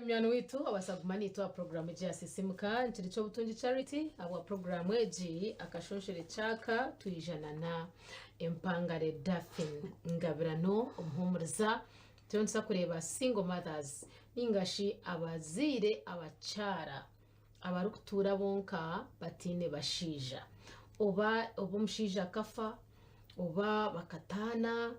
myano witu abasagumani to program ya SISIIMUKA nchiricho butungi charity abo program eji akashonshire chaka tuijana na empangare Daphine Ngabirano Omuhuumuriza tuyonsa kureba single mothers ningashi abazire abachara abarukutura bonka batine bashija oba obumushinja kafa oba bakatana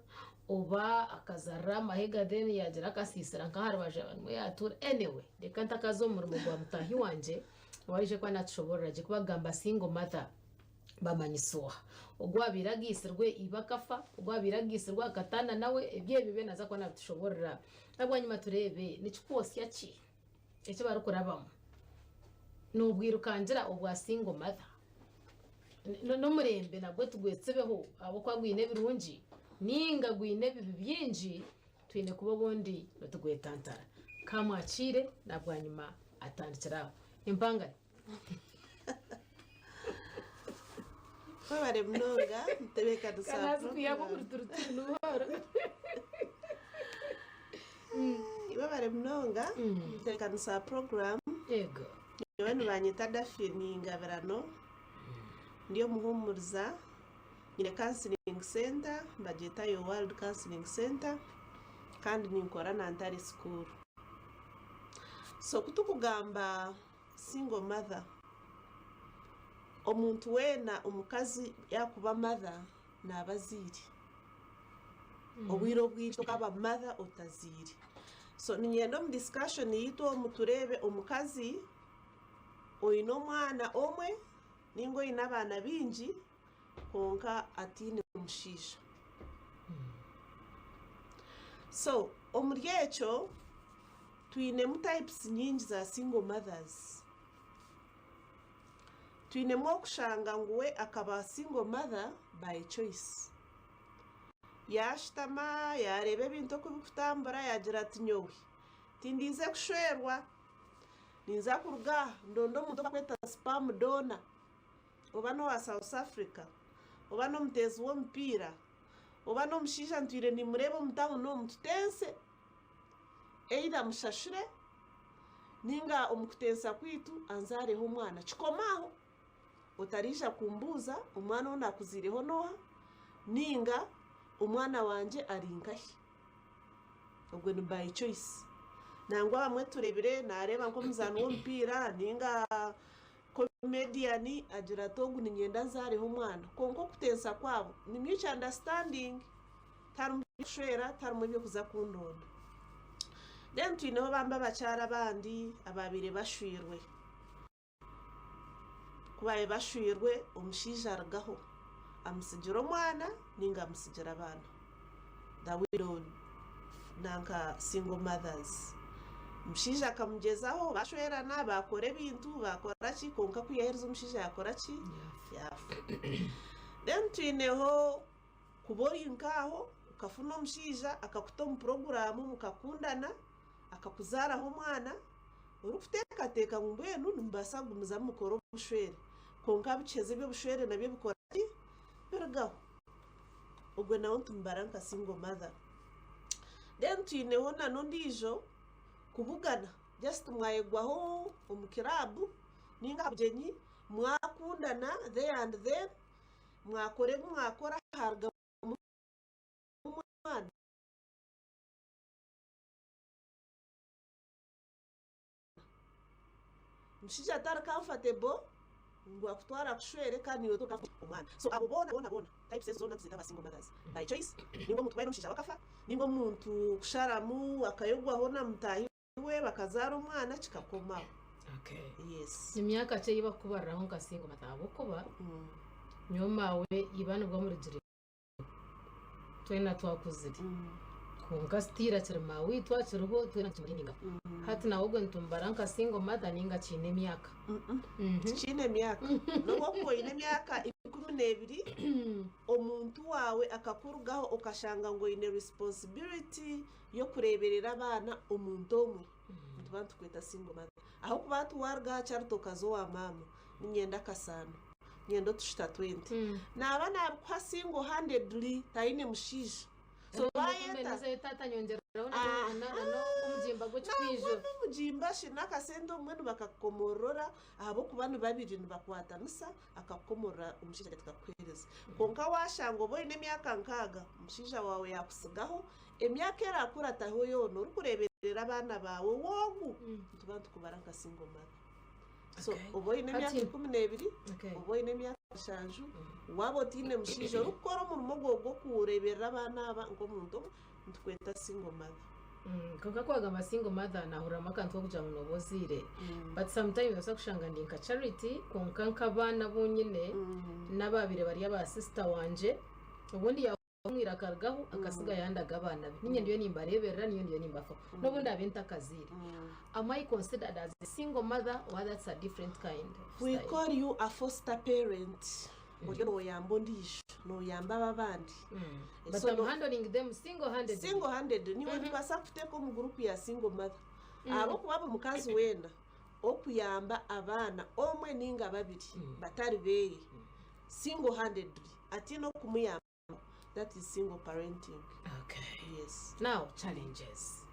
oba akazara mahega deni yagira kasisira nkahari baje bamwe yatura anyway reka ntakazo mu rugo rwa mutahi wanje warije kwa natshobora je kubagamba single mother bamanyisuha ogwabiragisirwe ibakafa ogwabiragisirwa katana nawe ebye bibe naza kwa natshobora abwanyuma turebe nikikosi yaki ece barukurabamo nubwira kanjira obwa single mother no murembe nabwo tugwetsebeho abo kwagwine birungi ninga gwine bibyinji twine kuba bondi batugwetantara kamwakire nabwanyuma atandikiraho impangare babare mnonga tebeka dusaba kanazi kuyabo kuruturutu nuhoro babare mnonga tebeka dusaba program yego abantu banyita Daphine Ngabirano ndiyo Omuhuumuriza nyine counseling center bageta yo World Counseling Center kandi ninkora na Antari School. So kutukugamba single mother omuntu wena omukazi yakuba mother nabaziri obwiro bwito kaba mother otaziri. So ninyendo mu discussion yito muturebe omukazi oyino mwana omwe ningo inabana bingi konka atine umushisha. So omuryecho twine mu types nyingi za single mothers. Twine mo kushanga nguwe akaba single mother by choice. Yashtama yarebe bintu kubikutambura yagira ati nyowe tindize kushwerwa ninza kuruga ndondo muntu bakweta spam donor oba no wa South Africa oba no mutezi wo mpira oba no mushisha ntwire ni murebo mutamu no mututense eida mushashire ninga omukutensa kwitu anzareho umwana chikomaho utarisha kumbuza umwana ona kuzireho noha ninga umwana wanje aringahi ubwo ni by choice nangwa bamwe turebire nareba nko muzano wo mpira ninga comedian agira togu ninyenda nzareho umwana konko kutensa kwabo ni mutual understanding tarushera tarumwe kuza kundonda. Then twino bamba bacara bandi ababire bashwirwe kubaye bashwirwe umushija argaho amusigira umwana ninga amusigira abana the widow nanka single mothers umushija akamugezaho bashwerana bakore bintu bakora ki konka kuyahereza umushija yakora ki yafu. Then twineho kubori nkaho ukafuna umushija akakuta mu program mukakundana akakuzaraho umwana urufuteka teka ngumbenu numbasagumuza mukoro bushwere konka biceze byo bushwere nabyo bikora ki birgaho ubwo nawo tumbaranka single mother. Then twineho nano ndijo kubugana just mwayegwaho umukirabu ninga bugenyi mwakundana there and then mwakora harga umwana mshija tar comfortable ngwa kutwara kushwere kandi yoto ka umwana. So abo bona types zona zita single mothers by choice ningo mutwe no mshija bakafa ningo muntu kusharamu akayogwaho na mutahi we bakazara umwana kikakoma. Okay, yes imyaka cye yiba kubarraho ngasingo matabo kuba nyoma we ibana bwo muri jiri twena twakuziri konka stira kirma witwa kirho twena kimuringa hati nawo gwe ntumbaranka single mother ninga chine myaka chine myaka no ko ine myaka 12 omuntu wawe akakurugaho ukashanga ngo ine responsibility yo kureberera abana omuntu omwe abantu kweta single mother aho kubantu warga charto kazo wa mama ninyenda kasano nyendo tushita 20 nabana kwa single handedly taine mushija so bayeta tata nyongeraho no mugimba go kwijo mugimba shina kasendo umwe bakakomorora abo kubana babiri bakwatanisa akakomorora umushije tukakwereza konka washango boy nemyaka nkaga umushija wawe yakusigaho emyaka erakura taho yono urukureberera abana bawe wogu tubantu kubara nkasingo mara so oboy nemyaka 12 oboy nemyaka 5 wabo tine mushije rukora umurimo go kureberera abana aba ngo muntu ntukweta single mother konka kwaga amasingo mother nahura makantu kugira ngo nobozire but sometimes basa kushanga ndinka charity konka nk'abana bonyine n'ababire bari aba sister wanje ubundi yamwira kargaho akasiga yandaga abana ninye ndiyo nimbareberera niyo ndiyo nimbafa n'ubundi abenta kazire am I considered as a single mother or that's a different kind of we call you a foster parent no yambo ndisho no yamba babandi but so I'm handling them single-handed niwe ntibasa kuteko mu group ya single mother abo kubaba mukazi wenda okuyamba abana omwe ninga babiri batari beye single-handedly ati no kumuyamba that is single parenting. Okay, yes. Now challenges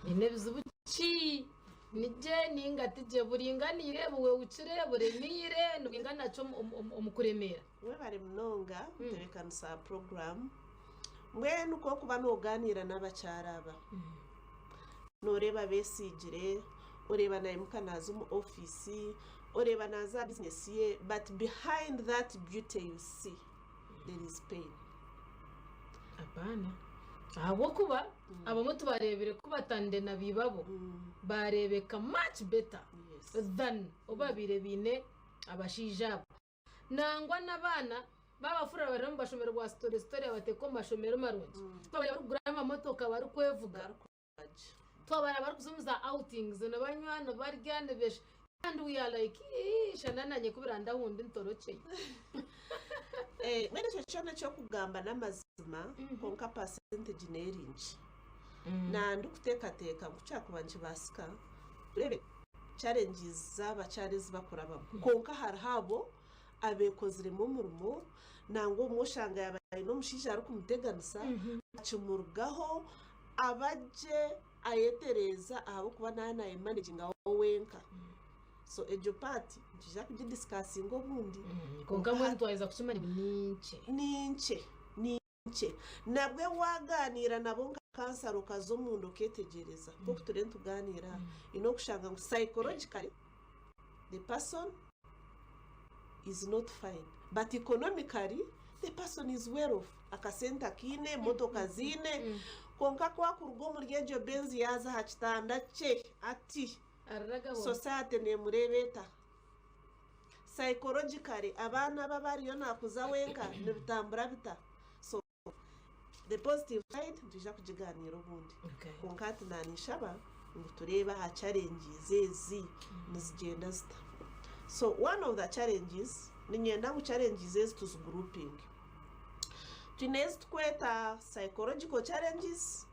inebizubuki nije ninga tije buringanire buwe ucire buremire nubingana cyo umukuremera we bari mnonga terekana sa program mwe nuko kuba noganira n'abacaraba noreba besigire ureba na imuka nazo mu office ureba naza business ye but behind that beauty you see there is pain. Apana abo kuba abamo tubarebere kubatande na bibabo barebeka much better than obabire bine abashijabo nangwa nabana babafura baramo bashomero rwa story abateko mashomero maronji twabara gurama motoka bari kwevuga twabara bari kuzumuza outings nabanywana barigane besh and we are like shanananye kubiranda hundi ntoroche mwene cyane cyo kugamba n'amazima konka percentage nerinji na ndukuteka kuca kubanje basika urebe challenges z'abacarizi bakurabamo konka harhabo abekozire mu murimo nango mushanga yabaye no mushija ari kumuteganisa acumurugaho abaje ayetereza abo kuba nana managing aho wenka so ejo party njija kudiscussinga obundi konka muntu waiza kusoma ninche nabwe waganira nabo nka cancer ukazo mundu ketegereza kuko turente tuganira ino kushanga psychologically the person is not fine but economically the person is well off akasenta kine motoka zine konka kwa kurugo muryejo benzi yaza hachitanda che ati society ne murebeta psychologically abana babariyo nakuza wenka nibitambura bita so the positive side tujja kujiganira ubundi konkati nanishaba ngutureba ha challenges ezi nizigenda zita so one of the challenges ninyenda ku challenges ezi to grouping tunezi kweta psychological challenges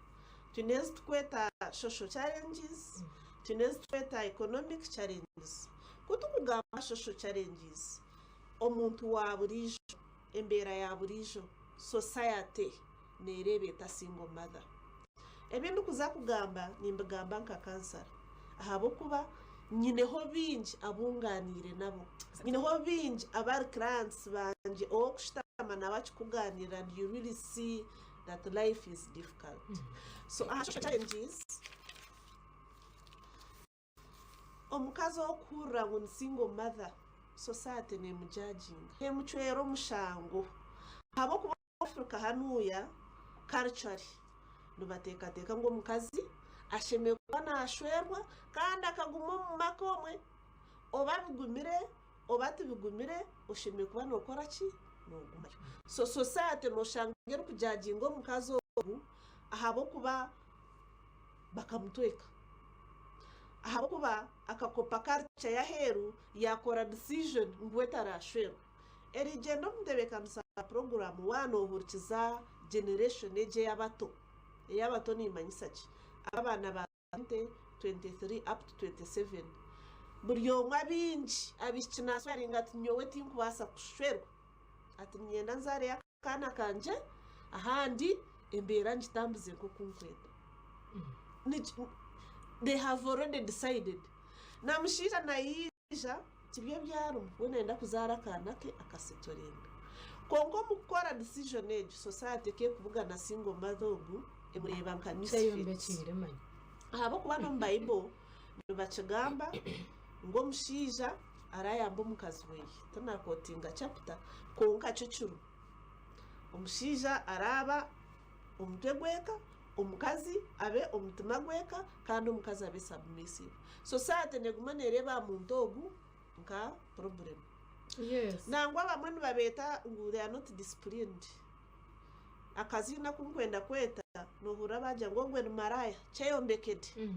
tunezi kweta social challenges tunezi kweta economic challenges kutukugamba social challenges omuntu wa burijo embera ya burijo society nerebeta single mother ebintu kuza kugamba nimbagamba nka cancer ahabo kuba nyineho bingi abunganire nabo nyineho bingi abari clients banje okushitama nabakikuganira and you really see that life is difficult so social challenges omukazi okura ngo single mother society ne mujudging emuchwero mushango habo kuba Africa hanuya culture nubateka ngo mukazi ashemekwa nashwerwa kandi akaguma mu makomwe obabigumire obatibigumire ushemekwa nokora ki nogumayo so society no shangero kujudginga mukazi obu ahabo kuba bakamutweka ahabo kuba akakopa culture ya heru yakora decision ngweta rashwerwa erigendo mutebeka musa program wano oburikiza generation eje yabato ni manyisaki abana ba 23 up to 27 buriyo mwabinji abikina swaringa tunyowe tinkubasa kushwerwa ati myenda nzare yakana kanje ahandi embera ngitambuze ko kunkweta they have already decided namushiira nayija tibyo byaro wenda kuzara akana ke akasitorinda konko mukora decision age society ke kuvuga na single mother ogu emureba nka misfit ahabo kuba no Bible nibakigamba ngo mushiija arayamba omukazi weye tunakotinga chapter konka cyucuru omushiija araba omutwe gweka omukazi abe omutima gweka kandi omukazi abe submissive society neguma nereba muntu ogu nka problem. Yes. Nangwa bamwe nibabeta ngo they are not disciplined. Akazi nakunkwenda kweta nohura baje ngo ngwe maraya cheyombekede.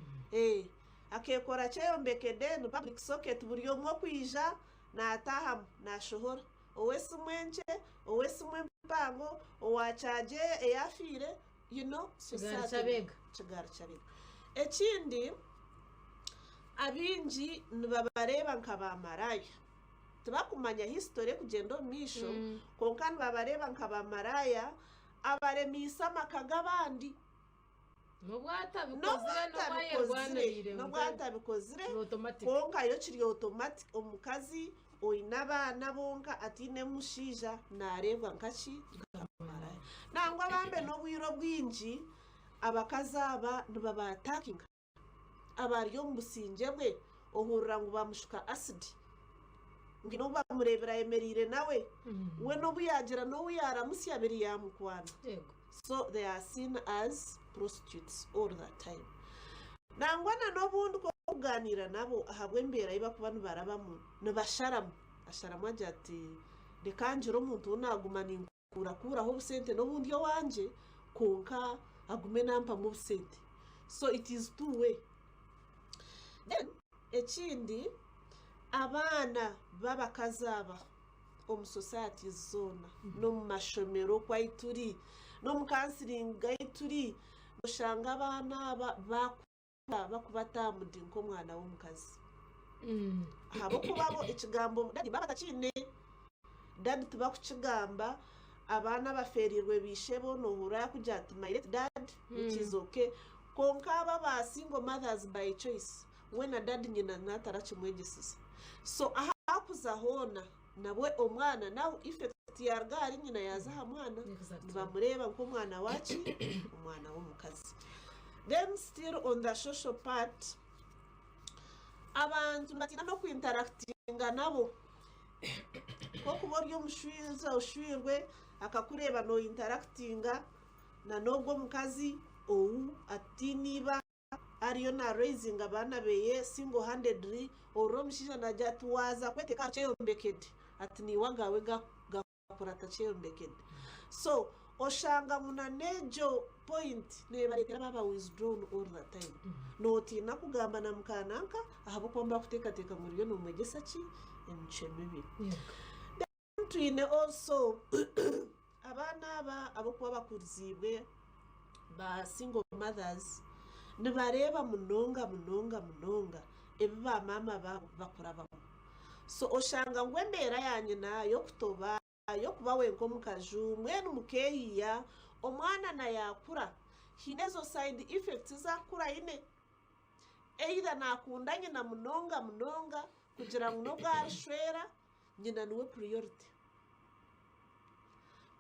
Akekora cheyombekede no public socket buriyo mwo kwija na ataha na shohora. Owesi mwenche, owesi mwempango, owachaje eyafire, you know, society chigara chabega. Ekindi abinji nibabareba nkaba maraya. Tubakumanya history kugendo misho konkani babareba nkaba maraya abaremisa makagabandi nobwata bikozire konka yo kiri automatic omukazi oinabana bonka atine mushija narebwa nkachi maraya nangwa bambe no bwiro bwinji abakazaba nibaba attacking abariyo mubusinje bwe ohurira ngo bamushuka acid ngino bamurebera emerire nawe we no buyagira no uyara musyabiri yamukwana so they are seen as prostitutes all the time nangwa na no bundu ko kuganira nabo ahabwe mbera iba kubantu barabamu nibasharamu asharamu ajati dekanjiro umuntu unaguma ninkura ho busente no bundi yo wanje konka agume nampa mu busente so it is two way. Then ekindi abana babakazaba omu society zona no mu mashomero kwaituri no mu counseling gaituri ushanga abana bakubata mudinko mwana w'umukazi habo kubabo ikigambo dadi baba takine dadi tubakukigamba abana baferirwe bishebo no hura kujati my dad which is okay konka baba single mothers by choice when a dad nyina natarachimwegisisa so aha kuzahona nabwe omwana now effect yargari nyina yaza ha mwana bamureba nko mwana wachi umwana w'umukazi. Then still on the social part abantu batina no kuinteractinga nabo ko kuboryo mushwiza ushwirwe akakureba no interactinga na nobwo mukazi ou atiniba ariyo na raising abana beye single handedly oromshija najya tuwaza kweteka cheyombekede ati ni wagawe gakora tacheyombekede so oshanga muna nejo point nebarekera baba withdrawn all the time noti nakugamba na mkananka ahabo komba kuteka muriyo no mwegesa ki emchemibi twine also abana abo kuba bakurizibwe ba single mothers nibareba munonga ebiba mama bakuraba so oshanga ngwembera yanye nayo kutoba yo kuba wenko mukaju mwene mukeyiya omwana na yakura hinezo side effects zakura ine either nakundanye na munonga kugira ngo no bwashwera nyina niwe priority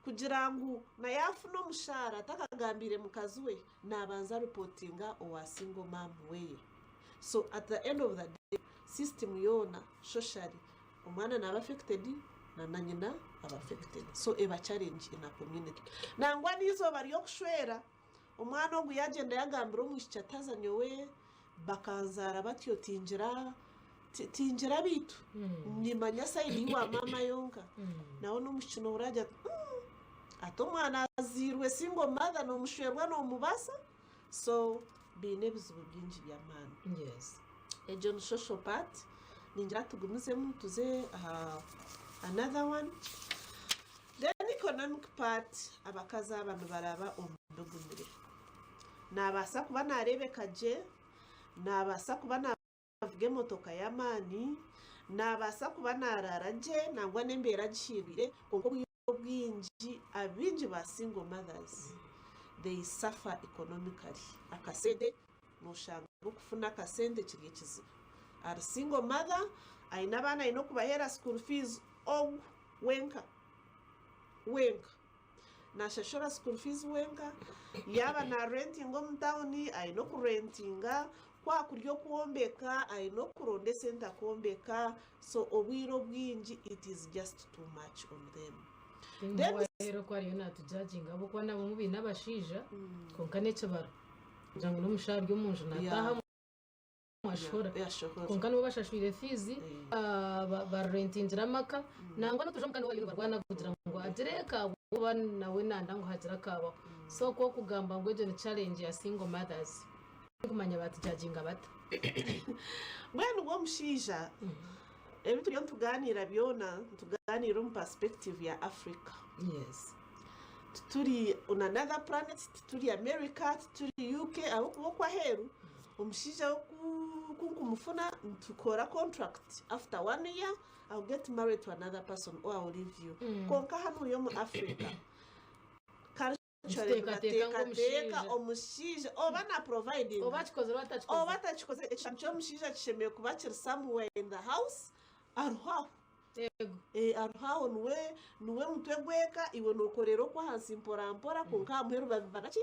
kugira ngo na yafu no mushara takagambire mukazi we nabanza reportinga owa single mom we so at the end of the day system yona socially omwana na affected na nyina aba affected so eba challenge in a community nangwa nizo bari yo kushwera omwana ogu yagenda yagambira omushicataza nyowe bakanzara batyo tinjira bitu nimanya side wa mama yonka nawo no mushino uraja ato mwana azirwe single mother no mushwerwa no mubasa so bine bizubu byinji bya man. Yes. Ejo social part ninjira tugumize tuze another one. Then economic part abakaza abantu baraba omudugumire nabasa kuba narebekaje nabasa kuba navuge motoka yamani nabasa kuba nararaje nangwa nembera gishibire konko bwinji abinji ba single mothers they suffer economically akasede noshanga okufuna akasente kiri kizibu. Ari single mother aine abaana aine okubahera school fees wenka nashashora school fees wenka yaba na renting omu town aine okurentinga kwa kuryo kuombeka aine okuronda esente akuombeka so obwire obwingi it is just too much on them. rero ko ariyo natujajinga abo kwa nabo mubi n'abashija konka n'ekibaro kugira ngo n'umushahara ry'omunju nataha mashora konka nibo bashashwire fees barentingira amaka nangwa no tujomka nibo barwana kugira ngo adireka uba nawe nanda ngo hagira kaba so ko kugamba ngo ejo ni challenge ya single mothers kumanya batujajinga bata mwenu wo mushija ebi turiyo tuganira byona tuganira mu perspective ya Africa. Yes, turi on another planet, turi America, turi UK, aho kubo kwa heru umushija kunkumufuna tukora contract after 1 year I'll get married to another person or I'll leave you. Konka hano yo mu Africa teka omushija oba na providing oba tachikoze echamcho omushija kishemeye kuba kiri somewhere in the house aruha aruha nuwe mutwe gweka iwe nokorero kwa hansi mpora konka muheru babarachi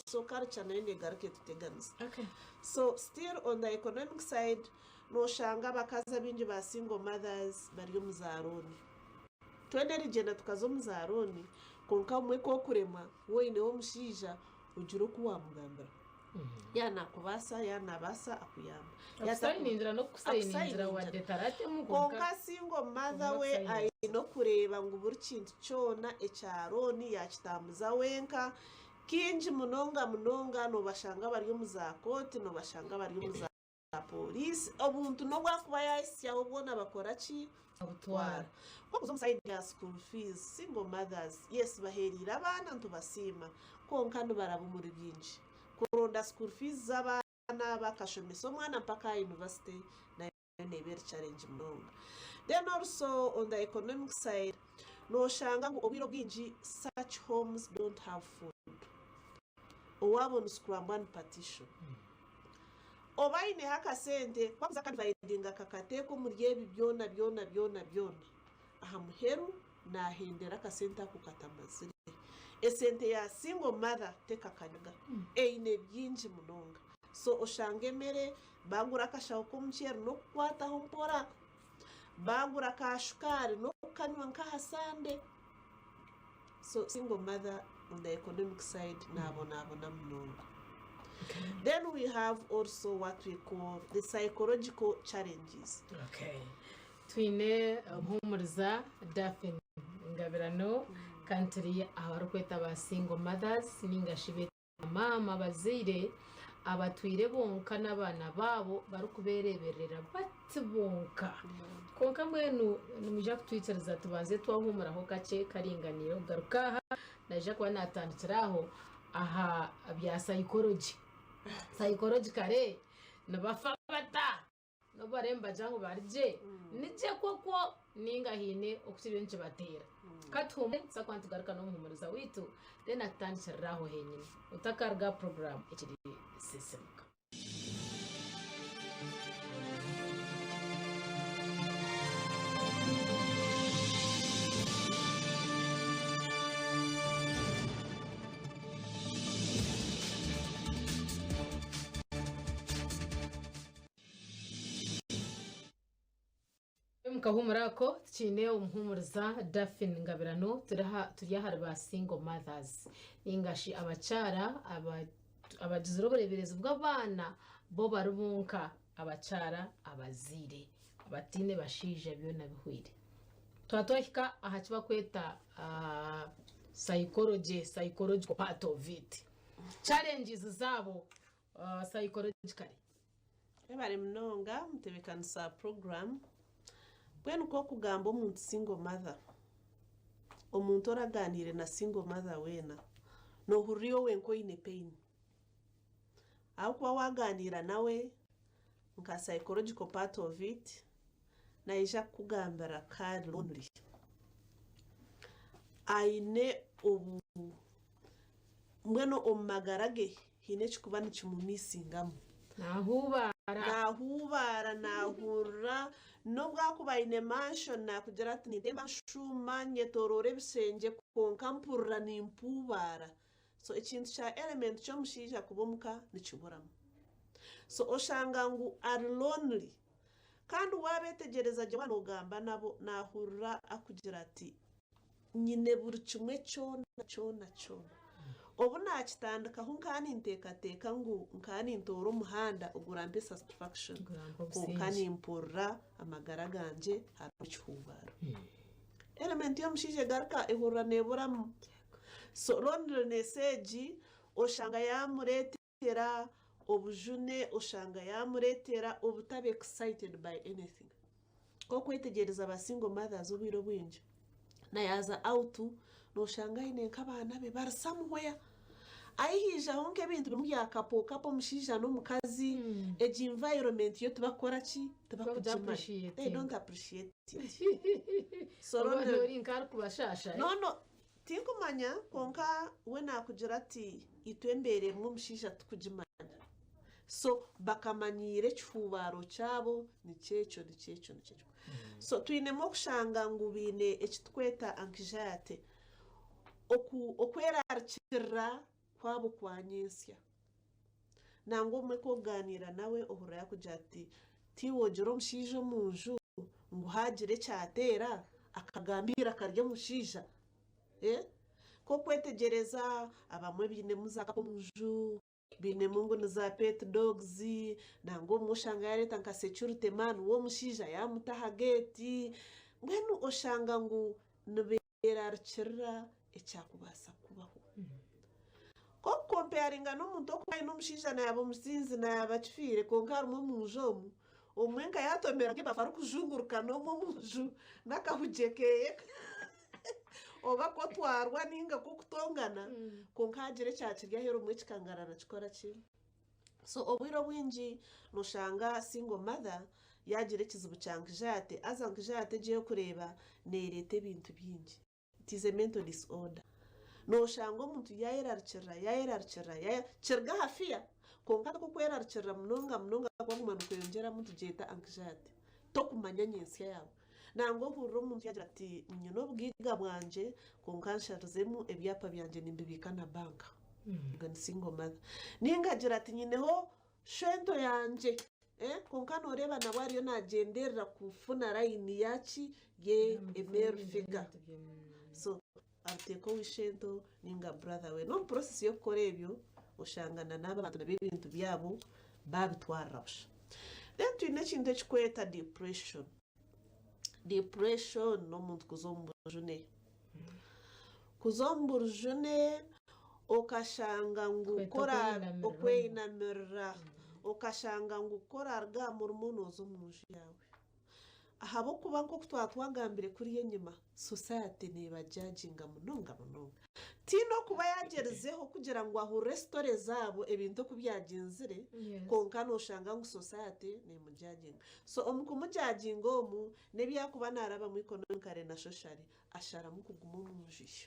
so culture nene garke tuteganisa. Okay, so still on the economic side no shanga bakaza bingi ba single mothers bari mu zaroni twenderi genda tukazo mu zaroni konka mwe ko kurema woine wo mushija ujuro kuwa mugambira yana kubasa yana basa akuyamba yasayinindira no kusayinindira wa detarate mu konka single mother we aino kureba ngo buri kintu cyona ecyaroni yakitambuza wenka kinji munonga no bashanga bari mu za court no bashanga bari mu za police obuntu no bwakuba yasya obona bakora ki abutwara ko kuzo side ya school fees single mothers yes baherira abana ntubasima konka no barabu muri byinshi kuronda school fees z'abana bakashomesa umwana mpaka university na never challenge mnonga. Then also on the economic side no shanga ngo obiro bwinji such homes don't have food owabona scramble partition obaine hakasente kwabuza kandi bayidinga kakateko muryebi byona aha muheru nahendera akasente akukatamazire esente ya single mother teka kanyaga eine byinji munonga so oshange mere bangura kashaho kumchero no kwata hompora bangura kashukari no kanywa nkahasande so single mother on the economic side nabona munonga. Then we have also what we call the psychological challenges. Okay, twine Omuhuumuriza Daphine Ngabirano country abarukweta ba single mothers ningashibe mama bazire abatwire bonka n'abana babo barukubereberera batibonka konka mwenu nimija kutwitiriza tubanze twahumuraho kace karinganiro garukaha naje kwa natandikiraho aha bya psychology kare nabafabata no baremba jango barje nije koko ningahine okusibenje batera katume sakwantu garuka no muhumuriza witu then atandikiraho henyine utakarga program ikiri SISIIMUKA. Mukahumurako chine Omuhuumuriza Daphine Ngabirano turiya ba single mothers ingashi abacara abajiziro burebereza bw'abana bo barubunka abacara abazire abatine bashije byo nabihwire twatwahika aha kiba kweta psychological part of it challenges zabo psychologically ebare mnonga mutebekanisa program bwenu ko kugamba omuntu single mother omuntu oraganire na single mother wena no huriyo wenko ine pain aho kuba waganira nawe nka psychological part of it na ija kugambara ka lonely aine obu mweno omagarage hine kikuba nikimumisingamu nahubara nahurra nubwo akuba ine mansion nakugira ati nidemba nshuma nyetorore ebisenge konka mpurra nimpubara so ekintu kya element ky'omushaija kuba omuka nikiburamu so oshanga ngu are lonely kandi wabetegereza gye wana ogamba nabo nahurra akugira ati nyine buri kimwe kyona obu nakitandikaho nkani nteekateeka ngu nkani ntoora omuhanda ogurampe satisfaction konka nimpurra amagara ganje hariho ekihubaaro element y'omushaija egaruka ehurra neburamu so loneliness egi oshanga yamureetera obujune oshanga yamureetera obutaba excited by anything kokwetegereza aba single mothers obwire bwingi nayaza out noshanga ine nk'abaana be bari somewhere ayihijaho nk'ebintu bimu byakapokapo omushaija n'omukazi egi environment yo tubakora ki tubakugimanya they don't appreciate it so no tinkumanya konka we nakugira ati itwemberemu omushaija tukugimanya so bakamanyire ekihubaaro kyabo nikyekyo so twinemu okushanga ngu biine ekitukweta anxiety okwerarikirira kwabo kwanyensya nangwa omwe kokuganira nawe ohurra yakugira ati tiwogira omushaija omunju ngu hagire ekyateera akagambira akarya omushaija kokwetegereza abamwe biinemu zakapo omunju biinemu ngu niza pet dogs nangwa omwe oshanga yareeta nka security man w'omushaija yamutaha gate mbwenu oshanga ngu nibeerarikirira ekyakubaasa kubaho kokukomparinga n'omuntu okuba aine omushaija nayaba omusinzi nayaba kifiire konka harimu omunju omu omwe nka yatomera nkebafa arikuzunguruka n'omwe omunju n'akahugye keye oba kotwarwa ninga kokutongana konka hagira ekyakirya hero omwe kikangarara kikora ki so obwire bwingi noshanga single mother yagira ekizibu kya anxiety aza anxiety egi y'okureeba neereeta ebintu bingi it is a mental disorder noshanga omuntu yayerarikirira kirga hafiya konka kokwerarikirira munonga kwaguma nikweyongyeramu tugyeta anxiety tokumanya nyensya yawe nangwa ohurira omuntu yagira ati nyine obwiga bwanje konka nsharizemu ebyapa byanje nimbibiika na banka nga ni single mother ningagira ati nyineho shento yanje konka noreeba nawe ariyo nagenderera kufuna layini yaki ye male figure so aruteeko wishento ninga brother we no process y'okukora ebyo oshangana n'abo bantu nabo ebintu byabo babitwarira busha then twine ekintu ekikweta depression n'omuntu kuza omu burujune okashanga ngu okweyinamirira okashanga ngu kukora aruga aha murimo nooza omu nju yawe ahabw'okuba nk'oku twagambire kuri enyuma society neebajaginga munonga tiine okuba yagerizeho kugira ngu ahurre story zaabo ebintu oku byagenzire konka noshanga ngu society neemujaginga so omu kumujaginga omu nebyakuba naarabamu economically na socially asharamu kuguma omu nju ye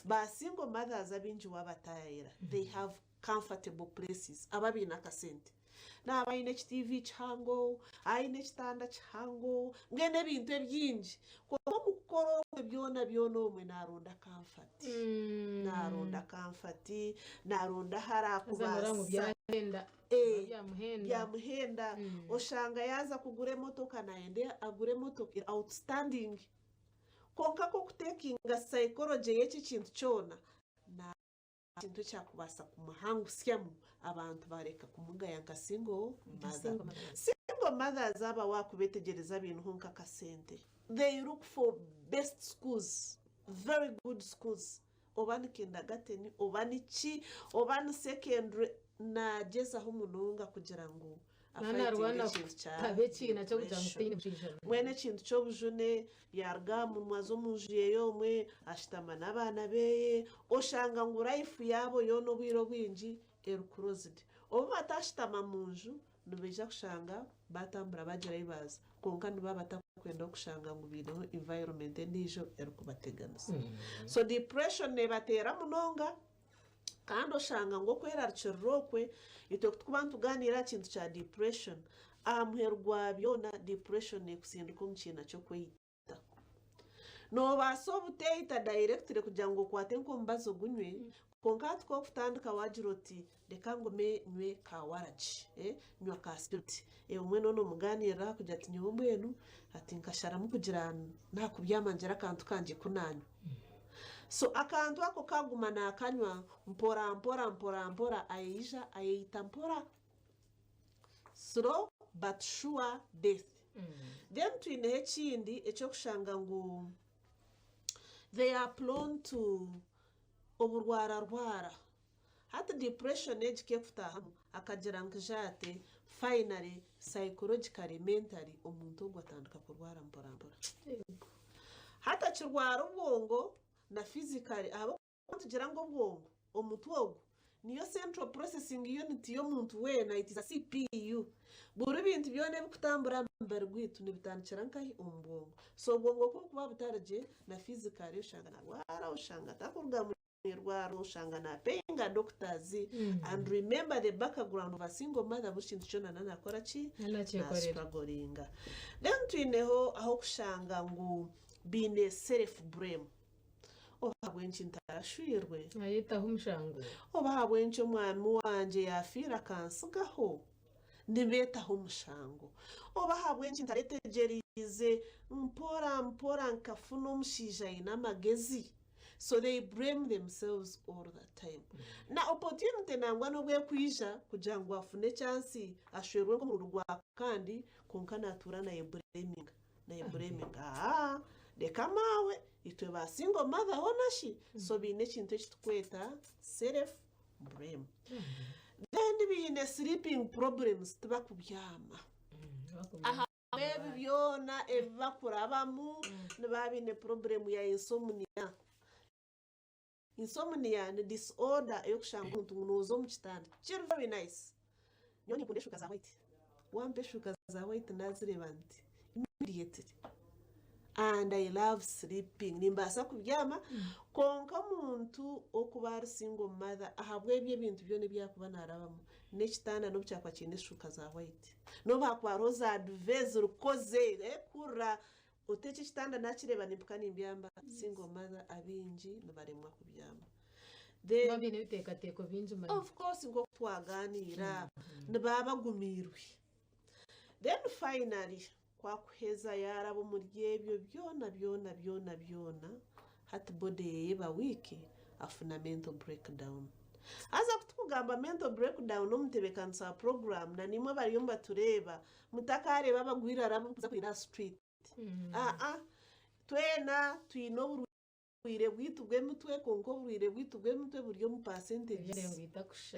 ba single mothers abingi wabatayira they have comfortable places aba biine akasente naba aine ekitiivi kihango aine ekitanda kihango mbwenu ebintu ebyingi kuba omu kukora omwe byona omwe naronda comfort naronda harakubaasa byamuhenda oshanga yaza kugura emotoka nayende agure emotoka outstanding konka kokutekinga psychology y'eki kintu kyona na kintu kyakubaasa kumuhangusyamu abantu bareka kumugaya nka single mothers aba wakubetegereza bintu nk'akasente they look for best schools very good schools oba ni kindergarten oba ni ki oba ni secondary nagezaho munonga kugira ngu mwene ekintu ky'obujune yaruga mwaza omunju ye omwe ashitama n'abaana beye oshanga ngu life yaabo yoona obwire obwingi erukurozed oba batashitama munju nibaija kushanga batambura bagira ahi baaza konka niba batakwenda okushanga ngu biineho environment endiijo erikubateganisa so depression neebateera munonga kandi oshanga ngo kwerarukirokwe ito kuba tuganira kintu cya depression amuherwa byona depression ekusinduka mu kintu cyo kwita no basobuteyita directly kugira ngo kwate nko mbazo gunywe konka two kutandika wajiroti reka ngo me nywe ka waraji nywa ka spirit umwe none umuganira kugira ati nyombo yenu ati nkashara mu kugira nakubyamanjira kantu kanje kunanywa so akantu ako kaguma nakanywa mpora aisha ayita mpora slow but sure death then twine ekindi ekyo kushanga ngo they are prone to oburwara hata depression ejike kutahamu akagira nkijate finally psychologically mentally omuntu gwatandika kurwara mpora hata kirwara ubwongo na physically abo tugira ngo ubwongo omuntu ogo niyo central processing unit yo muntu wena it is a CPU buri bintu byone bikutambura mbere gwitu nibitandikira nkahi ubwongo so ubwongo ko kuba butaraje na physically ushanga na wara ushanga takurga mirwaro ushanga na penga doctors and remember the background of a single mother bushintu cyona nakora ki na strugglinga then twineho aho kushanga ngo bine self blame obahabwenshi ntarashwirwe ayitaho umushango obahabwenshi umwami wanje yafira kansigaho ndibetaho umushango obahabwenshi ntaretegerize mpora nkafuna omushija ina magezi so they blame themselves all the time na opportunity nangwa nobwe kwisha kugira ngo afune chance ashwerwe ko mu rugwa kandi konka natura na blaming deka mawe itwe basingo mother honashi so bine kintu kikweta self blame then bine sleeping problems tubakubyama aha bebi byona bakurabamu nababine problem ya insomnia ni disorder yo kushanga umuntu nuzo mu kitanda kiri very nice nyoni kunde shuka za white wampe shuka za white nazirebanti immediately and I love sleeping nimbasa kubyama konka muntu okubara single mother ahabwe bye bintu byone byakuba narabamu nekitanda no cyakwa kinde shuka za white no bakwa rosa advise rukoze kura uteke kitanda nakireba nimbuka nimbyamba single mother abinji nabaremwa kubyama babine biteka teko binji mali of course ngo twaganira nababagumirwe then finally kwa kuheza yarabo muryebyo byona hati body yeba wiki afuna mental breakdown aza kutugamba mental breakdown no mutebekansa program na nimwe bariyomba tureba mutakare babagwira rabo kuza kwira street twena twino burwire bwitu bwemutwe konko burwire bwitu bwemutwe buryo mu percentage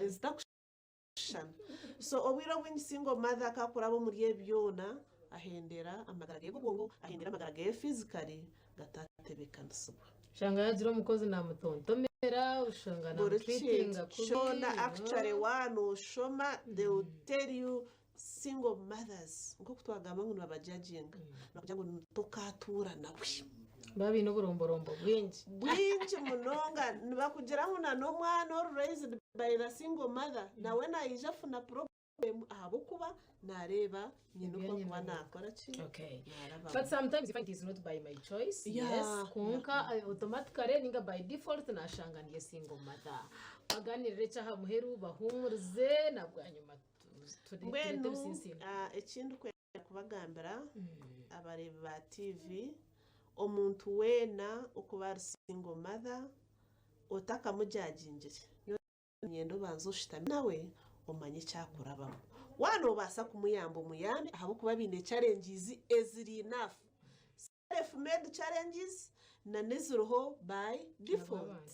zitakushana so obwira bwinyi single mother akakurabo muryebyona ahendera amagarage y'ubwongo ahendera amagarage physically gatatebekana shanga yagira umukozi na mutontomera ushanga na treating akubona actually one shoma they will tell you single mothers ngo kutwagamba ngo babajajinga nakugira ngo tokatura nawe babi no buromborombo bwinji munonga nibakugira ngo na no mwana or raised by the single mother na when I jafuna problem abo kuba nareba nyino ko kuba nakora ki okay but sometimes if it is not by my choice yes konka automatically ninga by default nashanga ndiye single mother aganirire cyaha muheru bahumurize nabwanyuma ekindi kubagambira abareba ba TV omuntu wena okuba single mother otakamujajinjire nyendo banzo shitami nawe omanye cyakurabamo wano basa kumuyamba umuyambe ahabo kuba bine challenges eziri enough self made challenges na neziroho by default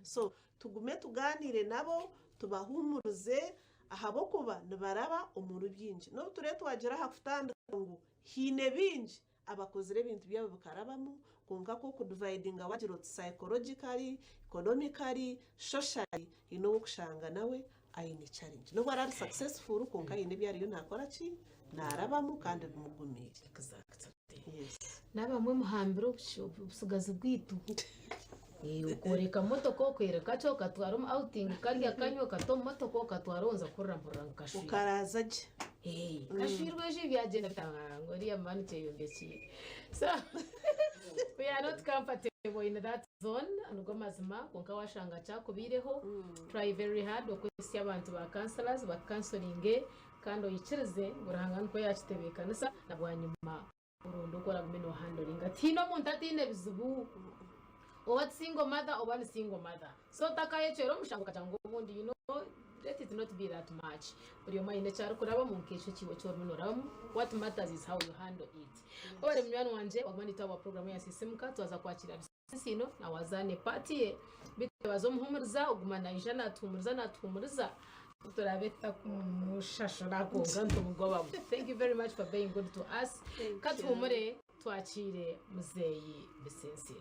so tugume tuganire nabo tubahumuruze ahabo kuba nibaraba omuru byinji no turetu wagira hakutandika ngo hine binji abakozere ibintu byabo bukarabamo konka ko kudividinga wagiro psychologically economically socially ino kushanga nawe aine challenge no bara successful konka ine byari yo nakora ki narabamo kandi bumugumire exactly yes nabamwe muhambiro busugaza bwitu ukoreka motoka kwereka cyo katwara outing kandi akanyo kato motoka katwaronza kurambura nkashira ukaraza je kashirwe je byagenda bitanga riya man cyeyondeki so we are not comfortable in that zone anugo mazima konka washanga cyakubireho try very hard okwesya abantu ba counselors ba counseling kandi oyikirize urahanga nko yakitebekana sa nabwanyuma urundo gora gumeno handling atino muntu atine bizubu oba single mother oba single mother so takaye chero mushango katango ubundi you know let it not be that much buri yoma cyaro kuraba mu nkesho kiwe cyo runoramu what matters is how you handle it ore mwana wanje wamanita wa program ya SISIIMUKA tuza kwakira sino na wazane party bitebazo Omuhuumuriza ugumana ijana atumuriza turabeta kumushashara ko ganto mugoba. Thank you very much for being good to us. Katumure twakire muzeyi Bisensi.